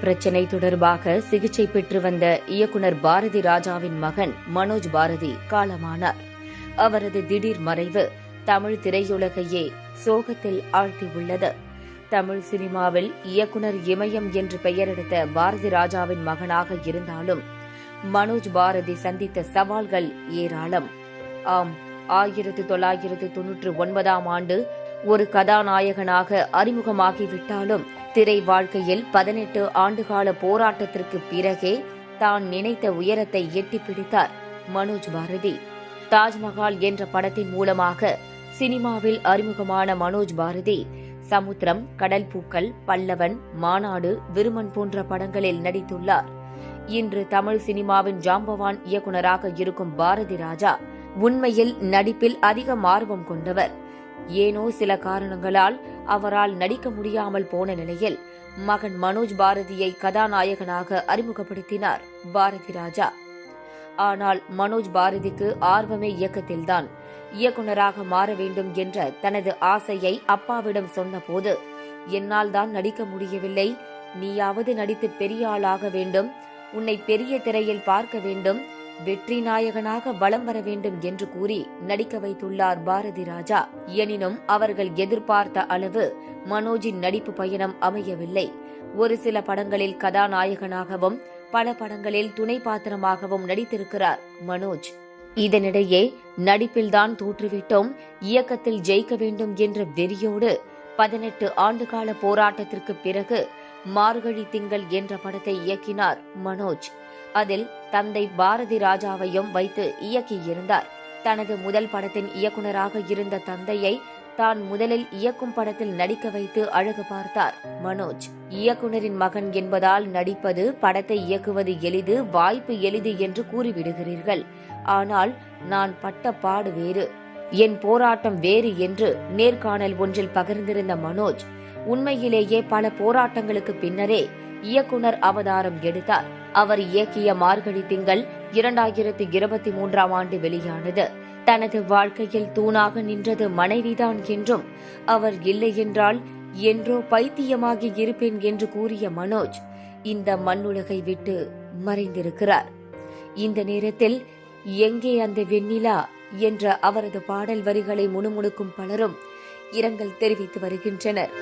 பிரச்சினை தொடர்பாக சிகிச்சை பெற்று வந்த இயக்குனர் பாரதி ராஜாவின் மகன் மனோஜ் பாரதி காலமானார். அவரது திடீர் மறைவு தமிழ் திரையுலகையே சோகத்தில் ஆழ்த்தியுள்ளது. தமிழ் சினிமாவில் இயக்குனர் இமயம் என்று பெயரெடுத்த பாரதி ராஜாவின் மகனாக இருந்தாலும் மனோஜ் பாரதி சந்தித்த சவால்கள் ஏராளம். ஆம், 1999ஆம் ஆண்டு ஒரு கதாநாயகனாக அறிமுகமாகிவிட்டாலும் திரை வாழ்க்கையில் 18 ஆண்டுகால போராட்டத்திற்கு பிறகே தான் நினைத்த உயரத்தை எட்டிப் பிடித்தார் மனோஜ் பாரதி. தாஜ்மஹால் என்ற படத்தின் மூலமாக சினிமாவில் அறிமுகமான மனோஜ் பாரதி சமுத்திரம், கடல் பூக்கள், பல்லவன், மாநாடு, விருமன் போன்ற படங்களில் நடித்துள்ளார். இன்று தமிழ் சினிமாவின் ஜாம்பவான் இயக்குநராக இருக்கும் பாரதி ராஜா உண்மையில் நடிப்பில் அதிகம் ஆர்வம் கொண்டவர். ஏனோ சில காரணங்களால் அவரால் நடிக்க முடியாமல் போன நிலையில் மகன் மனோஜ் பாரதியை கதாநாயகனாக அறிமுகப்படுத்தினார் பாரதி ராஜா. ஆனால் மனோஜ் பாரதிக்கு ஆர்வமே இயக்கத்தில்தான். இயக்குநராக மாற வேண்டும் என்ற தனது ஆசையை அப்பாவிடம் சொன்னபோது, என்னால் தான் நடிக்க முடியவில்லை, நீயாவது நடித்து பெரிய ஆளாக வேண்டும், உன்னை பெரிய திரையில் பார்க்க வேண்டும், வெற்றி நாயகனாக வலம் வர வேண்டும் என்று கூறி நடிக்க வைத்துள்ளார் பாரதி ராஜா. எனினும் அவர்கள் எதிர்பார்த்த அளவு மனோஜின் நடிப்பு பயணம் அமையவில்லை. ஒரு சில படங்களில் கதாநாயகனாகவும் பல படங்களில் துணை பாத்திரமாகவும் நடித்திருக்கிறார் மனோஜ். இதனிடையே நடிப்பில்தான் தோற்றுவிட்டோம், இயக்கத்தில் ஜெயிக்க வேண்டும் என்ற வெறியோடு 18 ஆண்டுகால போராட்டத்திற்கு பிறகு மார்கழி திங்கள் என்ற படத்தை இயக்கினார் மனோஜ். அதில் தந்தை பாரதி ராஜாவையும் வைத்து இயக்கியிருந்தார். தனது முதல் படத்தின் இயக்குநராக இருந்த தந்தையை தான் முதலில் இயக்கும் படத்தில் நடிக்க வைத்து அழகு பார்த்தார் மனோஜ். இயக்குநரின் மகன் என்பதால் நடிப்பது, படத்தை இயக்குவது எளிது, வாய்ப்பு எளிது என்று கூறிவிடுகிறீர்கள். ஆனால் நான் பட்ட பாடு வேறு, என் போராட்டம் வேறு என்று நேர்காணல் ஒன்றில் பகிர்ந்திருந்த மனோஜ் உண்மையிலேயே பல போராட்டங்களுக்கு பின்னரே இயக்குனர் அவதாரம் எடுத்தார். அவர் இயக்கிய மார்கழி திங்கள் 2023ஆம் ஆண்டு வெளியானது. தனது வாழ்க்கையில் தூணாக நின்றது மனைவிதான் என்றும், அவர் இல்லை என்றால் என்றோ பைத்தியமாகி இருப்பேன் என்று கூறிய மனோஜ் இந்த மண்ணுலகை விட்டு மறைந்திருக்கிறார். இந்த நேரத்தில் எங்கே அந்த வெண்ணிலா என்ற அவரது பாடல் வரிகளை முணுமுணுக்கும் பலரும் இரங்கல் தெரிவித்து வருகின்றனர்.